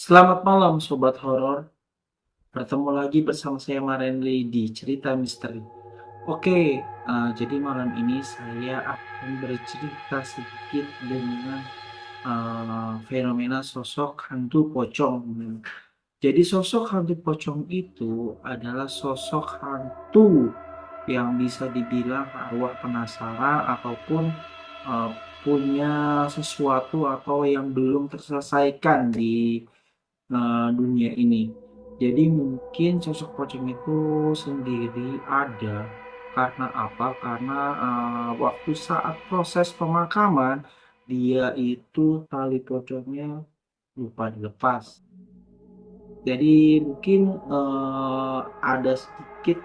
Selamat malam Sobat Horor, bertemu lagi bersama saya Marenly di Cerita Misteri. Oke, jadi malam ini saya akan bercerita sedikit dengan fenomena sosok hantu pocong. Jadi sosok hantu pocong itu adalah sosok hantu yang bisa dibilang arwah penasaran ataupun uh, punya sesuatu atau yang belum terselesaikan di dunia ini. Jadi mungkin sosok pocong itu sendiri ada karena apa? Karena waktu saat proses pemakaman dia itu tali pocongnya lupa dilepas. Jadi mungkin ada sedikit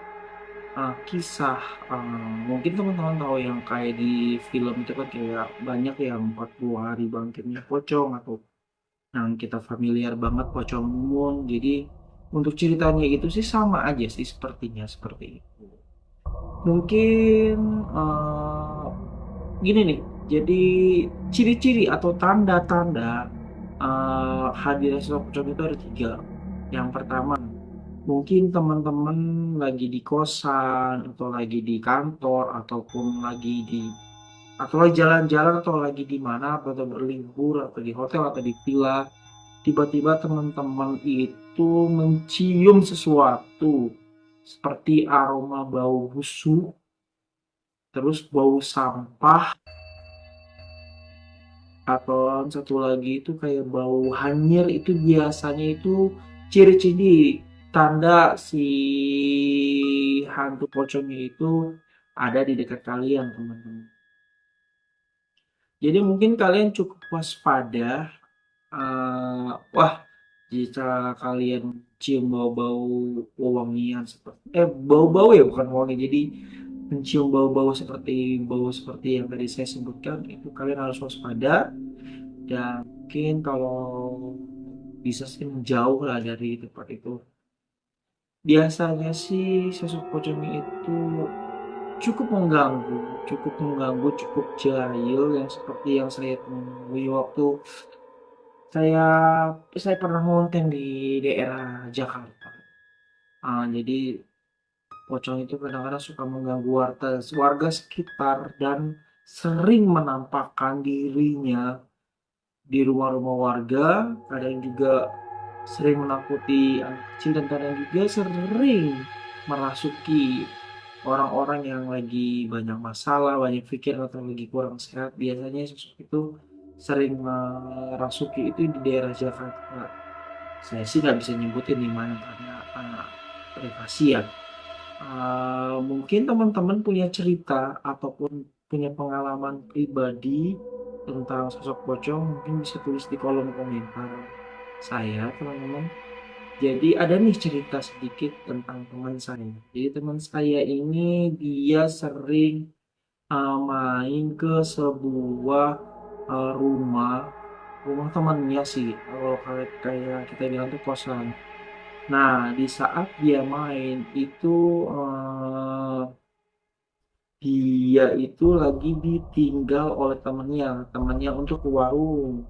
kisah, mungkin teman-teman tahu yang kayak di film itu kan kayak banyak yang 40 hari bangkitnya pocong atau yang kita familiar banget Pocong Mumun. Jadi untuk ceritanya itu sih sama aja sih sepertinya seperti itu. Mungkin eh, gini nih. Jadi ciri-ciri atau tanda-tanda hadirnya sosok pocong itu ada tiga. Yang pertama, mungkin teman-teman lagi di kosan atau lagi di kantor ataupun lagi di atau lagi jalan-jalan atau lagi di mana atau berlibur atau di hotel atau di villa, tiba-tiba teman-teman itu mencium sesuatu seperti aroma bau busuk, terus bau sampah, atau satu lagi itu kayak bau hanyir. Itu biasanya itu ciri-ciri tanda si hantu pocongnya itu ada di dekat kalian, teman-teman. Jadi mungkin kalian cukup waspada. Wah, jika kalian cium bau-bau wewangian seperti bau-bau ya bukan wangi. Jadi mencium bau-bau seperti yang tadi saya sebutkan itu kalian harus waspada dan mungkin kalau bisa sih menjauh lah dari tempat itu. Biasanya sih sosok pocong itu cukup jahil yang seperti yang saya temui waktu saya saya pernah ngonten di daerah Jakarta. Jadi pocong itu kadang-kadang suka mengganggu warga sekitar dan sering menampakkan dirinya di rumah-rumah warga. Kadang juga sering menakuti anak kecil dan kadang juga sering merasuki orang-orang yang lagi banyak masalah, banyak pikir atau lagi kurang sehat. Biasanya sosok itu sering merasuki itu di daerah Jakarta. Saya sih nggak bisa nyebutin di mana karena privasi ya. Mungkin teman-teman punya cerita ataupun punya pengalaman pribadi tentang sosok pocong, mungkin bisa tulis di kolom komentar saya, teman-teman. Jadi ada nih cerita sedikit tentang teman saya. Jadi teman saya ini dia sering main ke sebuah rumah rumah temannya sih. Kalau kayak kita bilang tuh kosan. Nah, di saat dia main itu eh, dia itu lagi ditinggal oleh temannya untuk ke warung.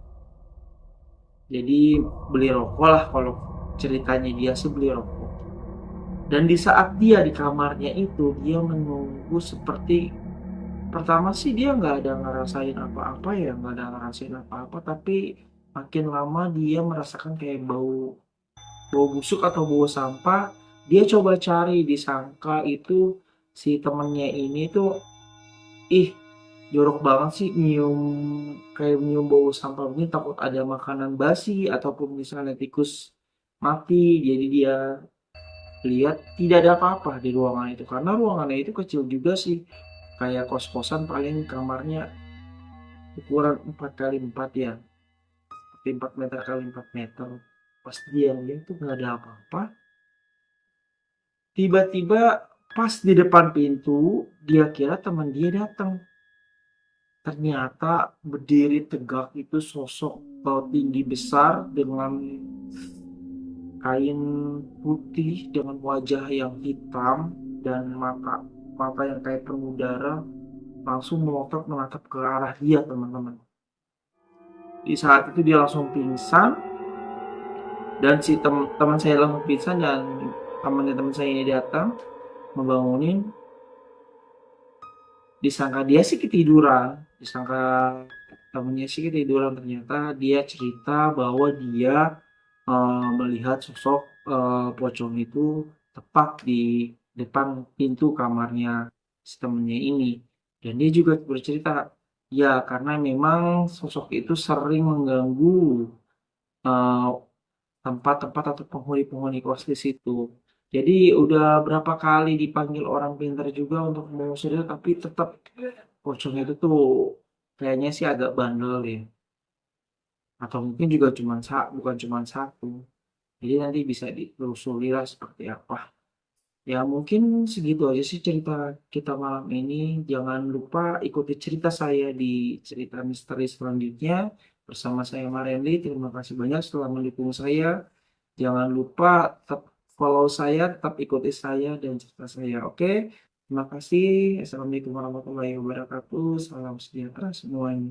Jadi beli rokok lah kalau ceritanya dia sih beli rokok. Dan di saat dia di kamarnya itu dia menunggu seperti pertama sih dia nggak ada ngerasain apa-apa ya, nggak ada ngerasain apa-apa, tapi makin lama dia merasakan kayak bau bau busuk atau bau sampah. Dia coba cari, disangka itu si temennya ini tuh, ih jorok banget sih nyium, kayak nyium bau sampah ini, takut ada makanan basi ataupun misalnya tikus mati. Jadi dia lihat tidak ada apa-apa di ruangan itu karena ruangannya itu kecil juga sih, kayak kos-kosan paling kamarnya ukuran 4 kali 4 ya, seperti 4 meter kali 4 meter. Pas dia lihat tuh nggak ada apa-apa. Tiba-tiba pas di depan pintu, dia kira teman dia datang. Ternyata berdiri tegak itu sosok tinggi besar dengan kain putih dengan wajah yang hitam dan mata mata yang kayak penuh darah, langsung melotot menatap ke arah dia, teman-teman. Di saat itu dia langsung pingsan Dan si teman saya langsung pingsan dan temannya teman saya ini datang ngebangunin, disangka dia sih ketiduran, disangka temennya sih ketiduran, ternyata dia cerita bahwa dia melihat sosok pocong itu tepat di depan pintu kamarnya si temennya ini. Dan dia juga bercerita, ya karena memang sosok itu sering mengganggu eh, tempat-tempat atau penghuni-penghuni kos di situ. Jadi udah berapa kali dipanggil orang pintar juga untuk mengusirnya, tapi tetap pocong itu tuh kayaknya sih agak bandel ya. Atau mungkin juga bukan cuma satu. Jadi nanti bisa ditelusuri lah seperti apa. Ya mungkin segitu aja sih cerita kita malam ini. Jangan lupa ikuti cerita saya di cerita misteri selanjutnya bersama saya Marendi. Terima kasih banyak telah mendukung saya. Jangan lupa tetap follow saya, tetap ikuti saya dan cerita saya. Oke? Terima kasih. Assalamualaikum warahmatullahi wabarakatuh. Salam sejahtera semuanya.